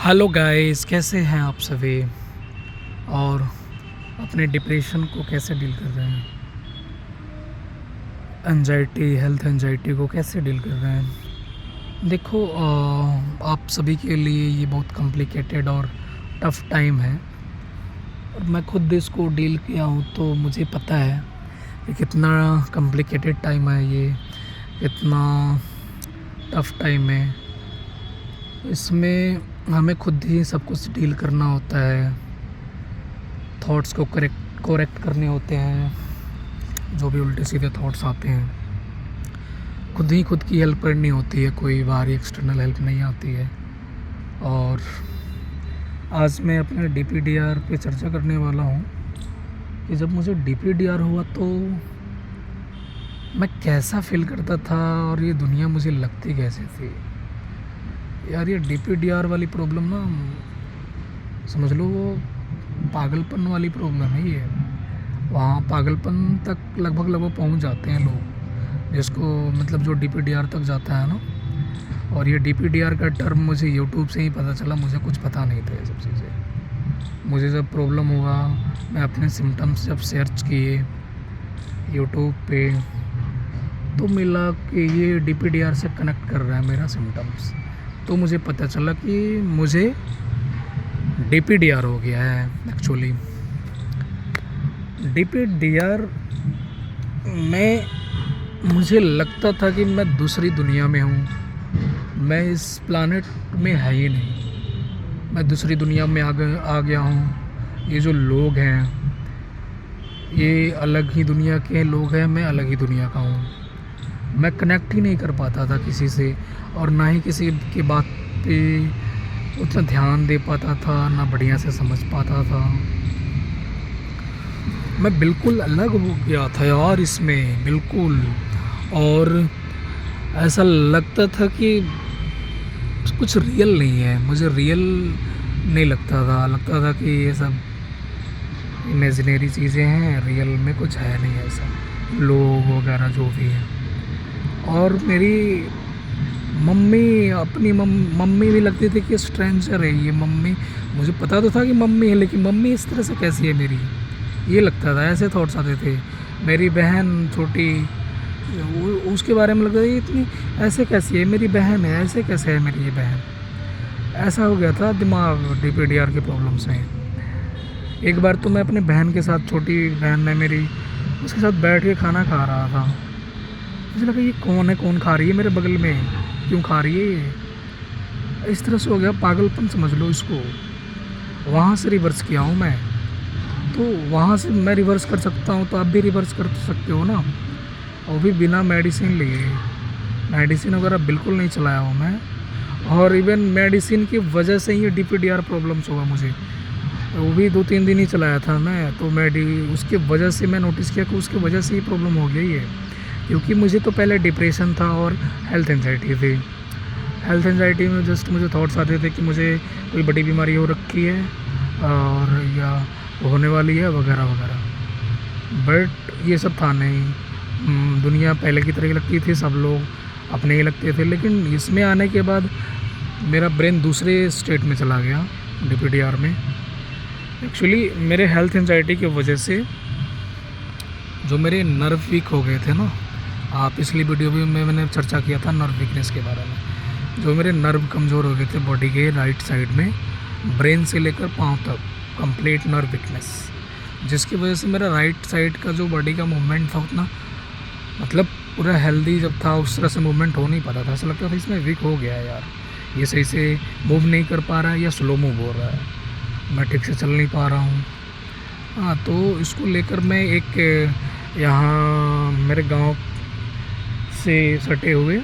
Hello guys, कैसे हैं आप सभी। और अपने डिप्रेशन को कैसे डील कर रहे हैं। एंजाइटी, हेल्थ एंजाइटी को कैसे डील कर रहे हैं। देखो, आप सभी के लिए ये बहुत कॉम्प्लिकेटेड और टफ़ टाइम है। और मैं खुद इसको डील किया हूँ तो मुझे पता है कि कितना कॉम्प्लिकेटेड टाइम है ये, कितना टफ़ टाइम है। इसमें हमें खुद ही सब कुछ डील करना होता है। थॉट्स को करेक्ट करने होते हैं। जो भी उल्टे सीधे थॉट्स आते हैं, खुद की हेल्प करनी होती है। कोई बाहरी एक्सटर्नल हेल्प नहीं आती है। और आज मैं अपने DPDR पे चर्चा करने वाला हूँ कि जब मुझे DPDR हुआ तो मैं कैसा फील करता था और ये दुनिया मुझे लगती कैसे थी। यार, ये DPDR वाली प्रॉब्लम ना, समझ लो वो पागलपन वाली प्रॉब्लम है ये। वहाँ पागलपन तक लगभग पहुँच जाते हैं लोग, जिसको मतलब जो DPDR तक जाता है ना। और ये DPDR का टर्म मुझे यूट्यूब से ही पता चला, मुझे कुछ पता नहीं था ये सब चीज़ें। मुझे जब प्रॉब्लम हुआ, मैं अपने सिम्टम्स जब सर्च किए यूट्यूब पे, तो मिला कि ये DPDR से कनेक्ट कर रहा है मेरा सिम्टम्स। तो मुझे पता चला कि मुझे DPDR हो गया है एक्चुअली। DPDR में मुझे लगता था कि मैं दूसरी दुनिया में हूँ। मैं इस प्लानेट में है ही नहीं, मैं दूसरी दुनिया में आ गया हूँ। ये जो लोग हैं, ये अलग ही दुनिया के लोग हैं, मैं अलग ही दुनिया का हूँ। मैं कनेक्ट ही नहीं कर पाता था किसी से, और ना ही किसी की बात पे उतना ध्यान दे पाता था, ना बढ़िया से समझ पाता था। मैं बिल्कुल अलग हो गया था यार इसमें, बिल्कुल। और ऐसा लगता था कि कुछ रियल नहीं है, मुझे रियल नहीं लगता था कि ये सब इमेजिनरी चीज़ें हैं, रियल में कुछ है नहीं ऐसा, लोग वगैरह जो भी है। और मेरी मम्मी भी लगती थी कि स्ट्रेंजर है ये मम्मी। मुझे पता तो था कि मम्मी है, लेकिन मम्मी इस तरह से कैसी है मेरी, ये लगता था। ऐसे थॉट्स आते थे। मेरी बहन छोटी, उसके बारे में लगता था ये इतनी ऐसे कैसी है, मेरी बहन है, ऐसे कैसे है मेरी ये बहन। ऐसा हो गया था दिमाग DPDR की प्रॉब्लम से। एक बार तो मैं अपने बहन के साथ, छोटी बहन है मेरी, उसके साथ बैठ के खाना खा रहा था। मुझे लगा ये कौन है, कौन खा रही है मेरे बगल में, क्यों खा रही है ये। इस तरह से हो गया, पागलपन समझ लो इसको। वहाँ से रिवर्स किया हूँ मैं, तो वहाँ से मैं रिवर्स कर सकता हूँ तो आप भी रिवर्स कर सकते हो ना। और भी बिना मेडिसिन लिए, मेडिसिन वगैरह बिल्कुल नहीं चलाया हूँ मैं। और इवन मेडिसिन की वजह से ही DPDR प्रॉब्लम्स हुआ मुझे, वो भी 2-3 दिन ही चलाया था मैं। तो उसकी वजह से मैं नोटिस किया कि उसकी वजह से ही प्रॉब्लम हो गई है। क्योंकि मुझे तो पहले डिप्रेशन था और हेल्थ एंजाइटी थी। हेल्थ एंजाइटी में जस्ट मुझे थॉट्स आते थे कि मुझे कोई बड़ी बीमारी हो रखी है और या होने वाली है वगैरह वगैरह। बट ये सब था नहीं। दुनिया पहले की तरह लगती थी, सब लोग अपने ही लगते थे। लेकिन इसमें आने के बाद मेरा ब्रेन दूसरे स्टेट में चला गया, DPDR में। एक्चुअली मेरे हेल्थ एंजाइटी की वजह से जो मेरे नर्व वीक हो गए थे ना, आप पिछली वीडियो में मैंने चर्चा किया था नर्व वीकनेस के बारे में। जो मेरे नर्व कमज़ोर हो गए थे बॉडी के राइट साइड में, ब्रेन से लेकर पाँव तक कंप्लीट नर्व वीकनेस, जिसकी वजह से मेरा राइट साइड का जो बॉडी का मूवमेंट था उतना, मतलब पूरा हेल्दी जब था उस तरह से मूवमेंट हो नहीं पाता था। ऐसा लगता था इसमें वीक हो गया है यार, ये सही से मूव नहीं कर पा रहा है या स्लो मूव हो रहा है, मैं ठीक से चल नहीं पा रहा हूँ। हाँ, तो इसको लेकर मैं एक यहाँ मेरे गांव से सटे हुए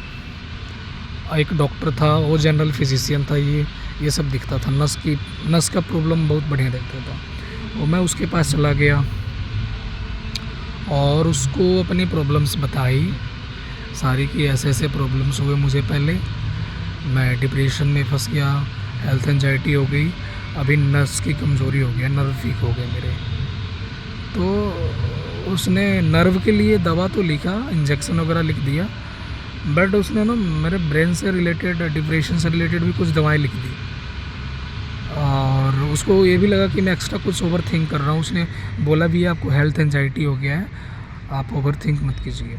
एक डॉक्टर था, वो जनरल फिजिशियन था। ये सब दिखता था, नस का प्रॉब्लम बहुत बढ़िया देखता था। और मैं उसके पास चला गया और उसको अपनी प्रॉब्लम्स बताई सारी, कि ऐसे ऐसे प्रॉब्लम्स हुए मुझे पहले, मैं डिप्रेशन में फंस गया, हेल्थ एंजाइटी हो गई, अभी नस की कमज़ोरी हो गया, नर्व वीक हो गए मेरे। तो उसने नर्व के लिए दवा तो लिखा, इंजेक्शन वगैरह लिख दिया, बट उसने ना मेरे ब्रेन से रिलेटेड, डिप्रेशन से रिलेटेड भी कुछ दवाएं लिख दी। और उसको ये भी लगा कि मैं एक्स्ट्रा कुछ ओवर थिंक कर रहा हूँ। उसने बोला भी है आपको हेल्थ एंजाइटी हो गया है, आप ओवर थिंक मत कीजिए,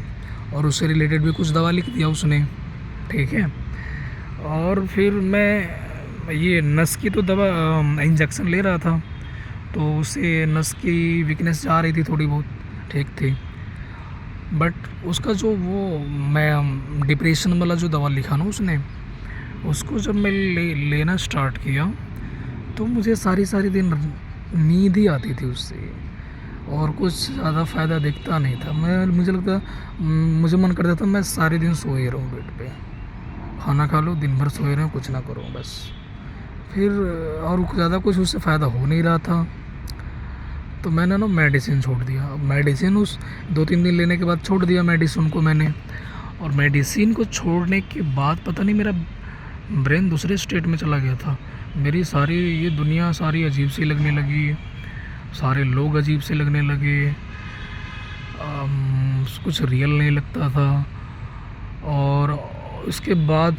और उससे रिलेटेड भी कुछ दवा लिख दिया उसने, ठीक है। और फिर मैं ये नस की तो दवा इंजेक्शन ले रहा था, तो उससे नस की वीकनेस जा रही थी थोड़ी बहुत, ठीक थी। बट उसका जो वो मैं डिप्रेशन वाला जो दवा लिखा ना उसने, उसको जब मैं लेना स्टार्ट किया तो मुझे सारी दिन नींद ही आती थी उससे, और कुछ ज़्यादा फ़ायदा दिखता नहीं था। मुझे लगता, मुझे मन करता था मैं सारे दिन सोए रहूँ बेड पे, खाना खा लो, दिन भर सोए रहूँ, कुछ ना करूँ बस। फिर और ज़्यादा कुछ उससे फ़ायदा हो नहीं रहा था, तो मैंने ना मेडिसिन छोड़ दिया। अब मेडिसिन उस 2-3 दिन लेने के बाद छोड़ दिया मेडिसिन को मैंने। और मेडिसिन को छोड़ने के बाद पता नहीं मेरा ब्रेन दूसरे स्टेट में चला गया था। मेरी सारी ये दुनिया सारी अजीब सी लगने लगी, सारे लोग अजीब से लगने लगे, कुछ रियल नहीं लगता था। और उसके बाद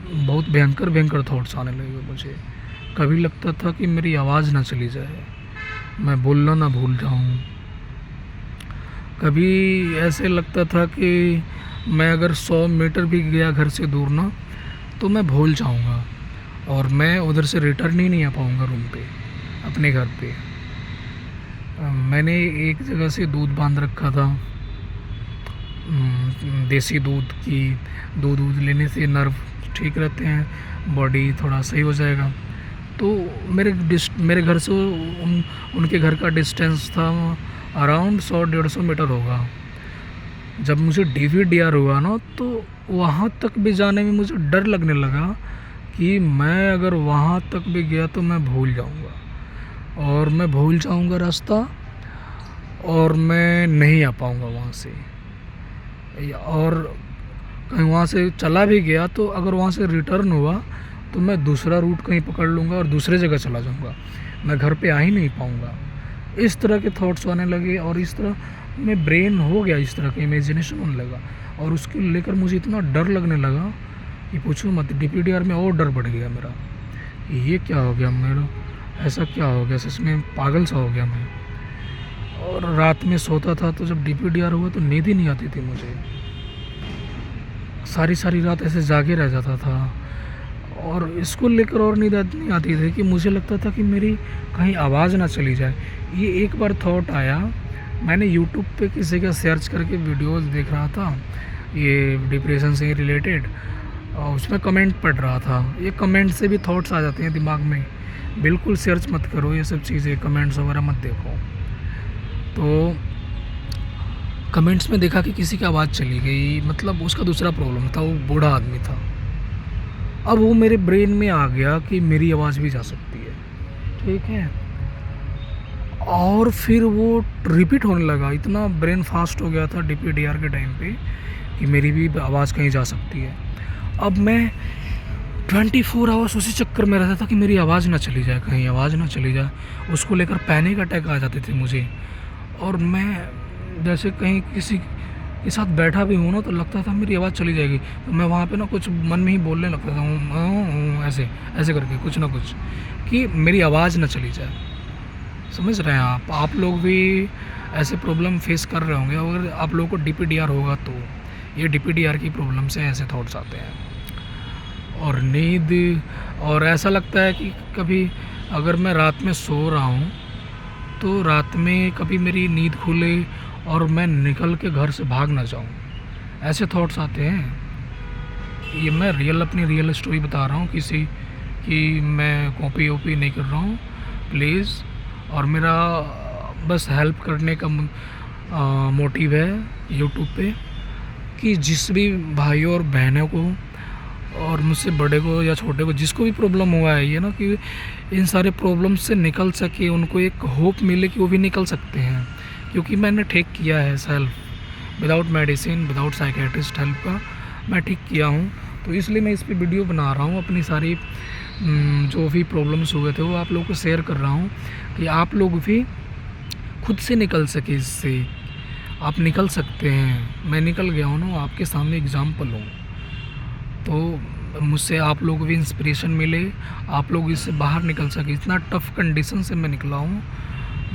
बहुत भयंकर थॉट्स आने लगे मुझे। कभी लगता था कि मेरी आवाज़ ना चली जाए, मैं बोलना ना भूल जाऊँ। कभी ऐसे लगता था कि मैं अगर 100 मीटर भी गया घर से दूर ना, तो मैं भूल जाऊँगा और मैं उधर से रिटर्न ही नहीं आ पाऊँगा रूम पे, अपने घर पे। मैंने एक जगह से दूध बांध रखा था, देसी दूध लेने से नर्व ठीक रहते हैं, बॉडी थोड़ा सही हो जाएगा। तो मेरे घर से उनके घर का डिस्टेंस था अराउंड 100-150 मीटर होगा। जब मुझे DVDR हुआ ना, तो वहाँ तक भी जाने में मुझे डर लगने लगा कि मैं अगर वहाँ तक भी गया तो मैं भूल जाऊँगा, और मैं भूल जाऊँगा रास्ता, और मैं नहीं आ पाऊँगा वहाँ से। और कहीं वहाँ से चला भी गया तो अगर वहाँ से रिटर्न हुआ तो मैं दूसरा रूट कहीं पकड़ लूँगा और दूसरे जगह चला जाऊँगा, मैं घर पे आ ही नहीं पाऊँगा। इस तरह के थॉट्स आने लगे, और इस तरह में ब्रेन हो गया, इस तरह का इमेजिनेशन होने लगा, और उसको लेकर मुझे इतना डर लगने लगा कि पूछो मत। DPDR में और डर बढ़ गया मेरा, ये क्या हो गया मेरा, ऐसा क्या हो गया, सच में पागल सा हो गया मैं। और रात में सोता था तो जब DPDR हुआ तो नींद ही नहीं आती थी मुझे, सारी रात ऐसे जागे रह जाता था। और इसको लेकर और नींद नहीं आती थी कि मुझे लगता था कि मेरी कहीं आवाज़ ना चली जाए। ये एक बार थॉट आया, मैंने यूट्यूब पे किसी का सर्च करके वीडियोस देख रहा था ये डिप्रेशन से रिलेटेड, और उसमें कमेंट पढ़ रहा था। ये कमेंट से भी थॉट्स आ जाते हैं दिमाग में, बिल्कुल सर्च मत करो ये सब चीज़ें, कमेंट्स वगैरह मत देखो। तो कमेंट्स में देखा कि किसी की आवाज़ चली गई, मतलब उसका दूसरा प्रॉब्लम था, वो बूढ़ा आदमी था। अब वो मेरे ब्रेन में आ गया कि मेरी आवाज़ भी जा सकती है, ठीक है। और फिर वो रिपीट होने लगा, इतना ब्रेन फास्ट हो गया था DPDR के टाइम पे कि मेरी भी आवाज़ कहीं जा सकती है। अब मैं 24 आवर्स उसी चक्कर में रहता था कि मेरी आवाज़ ना चली जाए, कहीं आवाज़ ना चली जाए। उसको लेकर पैनिक अटैक आ जाते थे मुझे, और मैं जैसे कहीं किसी के साथ बैठा भी हूँ ना, तो लगता था मेरी आवाज़ चली जाएगी, तो मैं वहाँ पे ना कुछ मन में ही बोलने लगता था, ऐसे करके कुछ ना कुछ, कि मेरी आवाज़ ना चली जाए। समझ रहे हैं आप लोग भी ऐसे प्रॉब्लम फेस कर रहे होंगे। अगर आप लोगों को DPDR होगा तो ये DPDR की प्रॉब्लम से ऐसे थॉट्स आते हैं। और नींद, और ऐसा लगता है कि कभी अगर मैं रात में सो रहा हूँ तो रात में कभी मेरी नींद खुले और मैं निकल के घर से भाग ना जाऊँ, ऐसे थॉट्स आते हैं। ये मैं अपनी रियल स्टोरी बता रहा हूँ किसी कि मैं कॉपी वॉपी नहीं कर रहा हूँ प्लीज़। और मेरा बस हेल्प करने का मोटिव है यूट्यूब पे, कि जिस भी भाइयों और बहनों को, और मुझसे बड़े को या छोटे को, जिसको भी प्रॉब्लम हुआ है ये ना, कि इन सारे प्रॉब्लम से निकल सके, उनको एक होप मिले कि वो भी निकल सकते हैं। क्योंकि मैंने ठीक किया है self, without medicine, without psychiatrist help का मैं ठीक किया हूँ। तो इसलिए मैं इस पे वीडियो बना रहा हूँ, अपनी सारी जो भी प्रॉब्लम्स हुए थे वो आप लोगों को शेयर कर रहा हूँ, कि आप लोग भी खुद से निकल सके इससे। आप निकल सकते हैं, मैं निकल गया हूँ ना, आपके सामने एग्जाम्पल हूँ। तो मुझसे आप लोगों को भी इंस्पिरेशन मिले, आप लोग इससे बाहर निकल सके। इतना टफ़ कंडीशन से मैं निकला हूँ,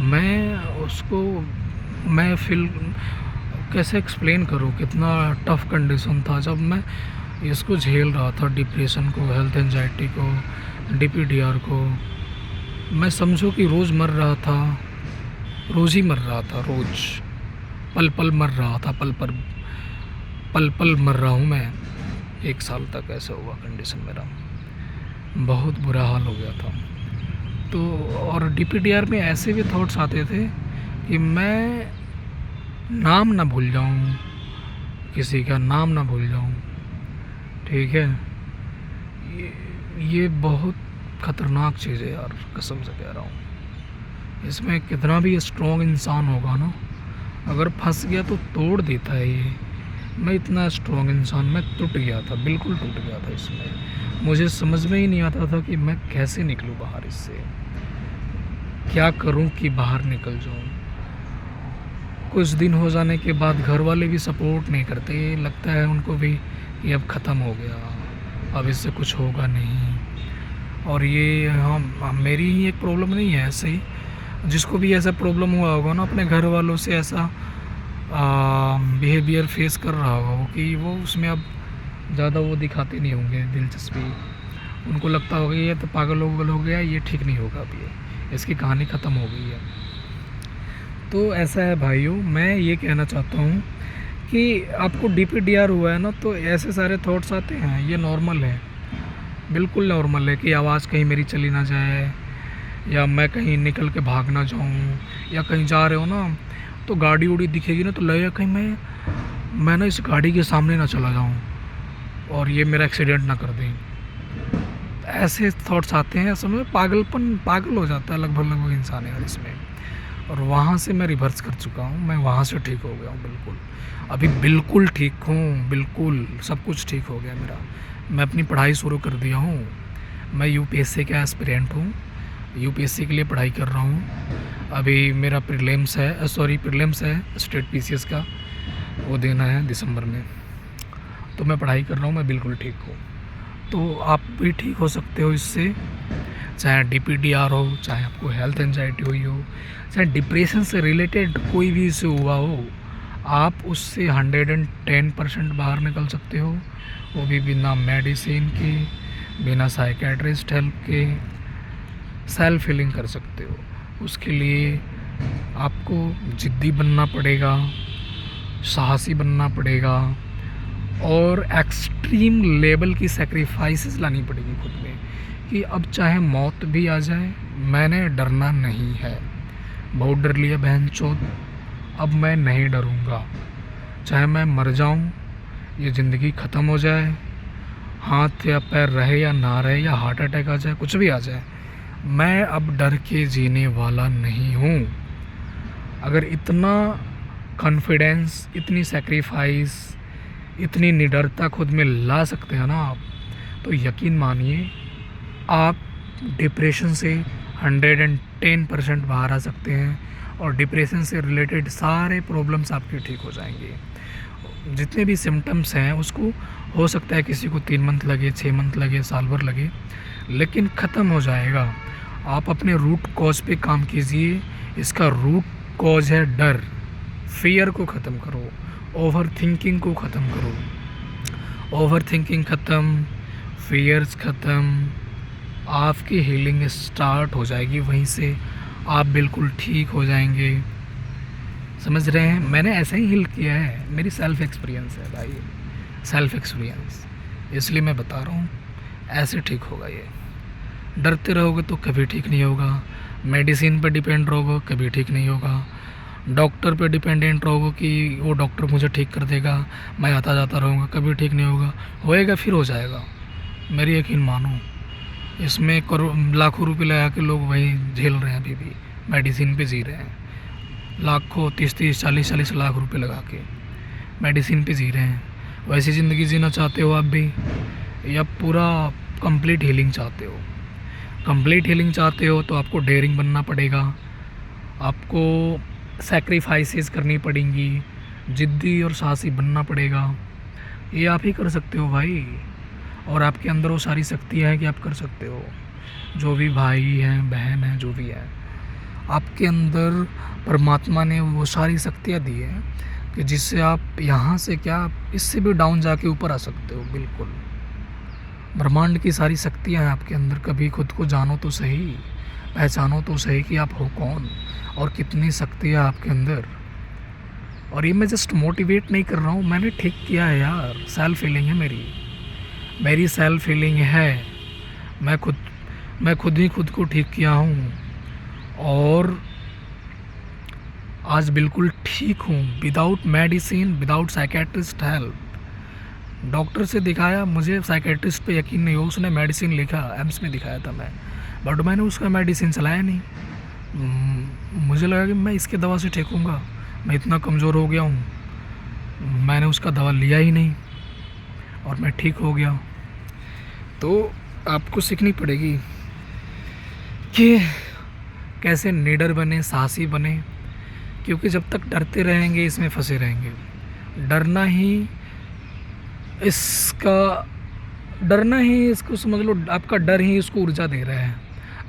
मैं उसको मैं फील कैसे एक्सप्लेन करूँ कितना टफ़ कंडीशन था जब मैं इसको झेल रहा था, डिप्रेशन को, हेल्थ एंजाइटी को, डीपीडीआर को। मैं समझो कि रोज़ मर रहा था, रोज़ ही मर रहा था, रोज़ पल पल मर रहा था, पल पल मर रहा हूँ मैं। 1 साल तक ऐसा हुआ कंडीशन मेरा, बहुत बुरा हाल हो गया था। तो और डीपीडीआर में ऐसे भी थॉट्स आते थे कि मैं नाम ना भूल जाऊँ, किसी का नाम ना भूल जाऊँ, ठीक है। ये बहुत ख़तरनाक चीज़ है यार, कसम से कह रहा हूँ। इसमें कितना भी स्ट्रॉन्ग इंसान होगा ना, अगर फंस गया तो तोड़ देता है ये। मैं इतना स्ट्रॉन्ग इंसान, मैं टूट गया था, बिल्कुल टूट गया था इसमें। मुझे समझ में ही नहीं आता था कि मैं कैसे निकलूँ बाहर इससे, क्या करूँ कि बाहर निकल जाऊँ। कुछ दिन हो जाने के बाद घर वाले भी सपोर्ट नहीं करते, लगता है उनको भी कि अब ख़त्म हो गया, अब इससे कुछ होगा नहीं। और ये मेरी ही एक प्रॉब्लम नहीं है, ऐसे ही जिसको भी ऐसा प्रॉब्लम हुआ होगा ना, अपने घर वालों से ऐसा बिहेवियर फेस कर रहा होगा वो, कि वो उसमें अब ज़्यादा वो दिखाते नहीं होंगे दिलचस्पी। उनको लगता होगा ये तो पागल हो गया, ये ठीक नहीं होगा, अब ये इसकी कहानी ख़त्म हो गई है। तो ऐसा है भाइयों, मैं ये कहना चाहता हूँ कि आपको डीपीडीआर हुआ है ना, तो ऐसे सारे थॉट्स आते हैं, ये नॉर्मल है, बिल्कुल नॉर्मल है कि आवाज़ कहीं मेरी चली ना जाए, या मैं कहीं निकल के भाग ना जाऊँ, या कहीं जा रहे हो ना तो गाड़ी उड़ी दिखेगी ना तो लगेगा कहीं मैं ना इस गाड़ी के सामने ना चला जाऊँ और ये मेरा एक्सीडेंट ना कर दें। ऐसे थॉट्स आते हैं, असल में पागल हो जाता है लगभग इंसान यार इसमें। और वहाँ से मैं रिवर्स कर चुका हूँ, मैं वहाँ से ठीक हो गया हूँ बिल्कुल, अभी बिल्कुल ठीक हूँ, बिल्कुल सब कुछ ठीक हो गया मेरा। मैं अपनी पढ़ाई शुरू कर दिया हूँ, मैं यूपीएससी का एस्पिरेंट हूँ, यूपीएससी के लिए पढ़ाई कर रहा हूँ। अभी मेरा प्रीलिम्स है स्टेट पीसीएस का, वो देना है दिसंबर में। तो मैं पढ़ाई कर रहा हूँ, मैं बिल्कुल ठीक हूँ। तो आप भी ठीक हो सकते हो इससे, चाहे डीपीडीआर हो, चाहे आपको हेल्थ एंजाइटी हुई हो, चाहे डिप्रेशन से रिलेटेड कोई भी इशू हुआ हो, आप उससे 110% बाहर निकल सकते हो, वो भी बिना मेडिसिन के, बिना साइकेट्रिस्ट हेल्प के। सेल्फ हीलिंग कर सकते हो। उसके लिए आपको जिद्दी बनना पड़ेगा, साहसी बनना पड़ेगा, और एक्सट्रीम लेवल की सेक्रीफाइसेस लानी पड़ेगी खुद में, कि अब चाहे मौत भी आ जाए मैंने डरना नहीं है। बहुत डर लिया बहनचोद, अब मैं नहीं डरूँगा। चाहे मैं मर जाऊँ, ये ज़िंदगी ख़त्म हो जाए, हाथ या पैर रहे या ना रहे, या हार्ट अटैक आ जाए, कुछ भी आ जाए, मैं अब डर के जीने वाला नहीं हूँ। अगर इतना कॉन्फिडेंस, इतनी सेक्रीफाइस, इतनी निडरता खुद में ला सकते हैं ना आप, तो यकीन मानिए आप डिप्रेशन से 110% बाहर आ सकते हैं, और डिप्रेशन से रिलेटेड सारे प्रॉब्लम्स आपके ठीक हो जाएंगे। जितने भी सिम्टम्स हैं उसको हो सकता है किसी को 3 मंथ लगे, 6 मंथ लगे, साल भर लगे, लेकिन ख़त्म हो जाएगा। आप अपने रूट कॉज पे काम कीजिए। इसका रूट कॉज है डर। फियर को ख़त्म करो, ओवर थिंकिंग को ख़त्म करो। ओवर थिंकिंग ख़त्म, फियर्स ख़त्म, आपकी हीलिंग स्टार्ट हो जाएगी, वहीं से आप बिल्कुल ठीक हो जाएंगे। समझ रहे हैं, मैंने ऐसे ही हील किया है, मेरी सेल्फ एक्सपीरियंस है भाई, सेल्फ एक्सपीरियंस, इसलिए मैं बता रहा हूँ ऐसे ठीक होगा ये। डरते रहोगे तो कभी ठीक नहीं होगा, मेडिसिन पर डिपेंड रहोगे कभी ठीक नहीं होगा, डॉक्टर पे डिपेंडेंट रहोगे कि वो डॉक्टर मुझे ठीक कर देगा, मैं आता जाता रहूँगा, कभी ठीक नहीं होगा। होएगा फिर हो जाएगा, मेरी यकीन मानो। इसमें लाखों रुपए लगा के लोग वही झेल रहे हैं, अभी भी मेडिसिन पे जी रहे हैं, लाखों 30-30, 40-40 लाख रुपए लगा के मेडिसिन पे जी रहे हैं। वैसी ज़िंदगी जीना चाहते हो आप भी, या पूरा कंप्लीट हीलिंग चाहते हो? कंप्लीट हीलिंग चाहते हो तो आपको डेयरिंग बनना पड़ेगा, आपको सैक्रिफाइसेस करनी पड़ेंगी, जिद्दी और साहसी बनना पड़ेगा। ये आप ही कर सकते हो भाई। और आपके अंदर वो सारी शक्तियाँ हैं कि आप कर सकते हो। जो भी भाई हैं, बहन हैं, जो भी है, आपके अंदर परमात्मा ने वो सारी शक्तियाँ दी हैं कि जिससे आप यहाँ से क्या, इससे भी डाउन जाके ऊपर आ सकते हो। बिल्कुल, ब्रह्मांड की सारी शक्तियाँ हैं आपके अंदर। कभी खुद को जानो तो सही, पहचानो तो सही कि आप हो कौन और कितनी शक्तियाँ आपके अंदर। और ये मैं जस्ट मोटिवेट नहीं कर रहा हूँ, मैंने ठीक किया है यार। सेल्फ फीलिंग है मेरी सेल्फ फीलिंग है। मैं खुद ही खुद को ठीक किया हूँ और आज बिल्कुल ठीक हूँ, without medicine, without psychiatrist help. Doctor से दिखाया, मुझे साइकेट्रिस्ट पे यकीन नहीं हो, उसने मेडिसिन लिखा, एम्स में दिखाया था मैं, बट मैंने उसका मेडिसिन चलाया नहीं। मुझे लगा कि मैं इसके दवा से ठीक हूँगा, मैं इतना कमज़ोर हो गया हूँ, मैंने उसका दवा लिया ही नहीं और मैं ठीक हो गया। तो आपको सीखनी पड़ेगी कि कैसे निडर बने, साहसी बने, क्योंकि जब तक डरते रहेंगे इसमें फंसे रहेंगे। डरना ही इसको समझ लो, आपका डर ही इसको ऊर्जा दे रहा है।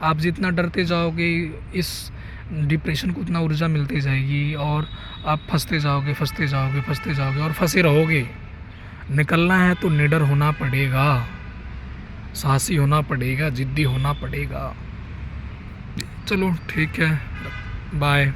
आप जितना डरते जाओगे इस डिप्रेशन को उतना ऊर्जा मिलती जाएगी और आप फंसते जाओगे और फंसे रहोगे। निकलना है तो निडर होना पड़ेगा, साहसी होना पड़ेगा, जिद्दी होना पड़ेगा। चलो ठीक है, बाय।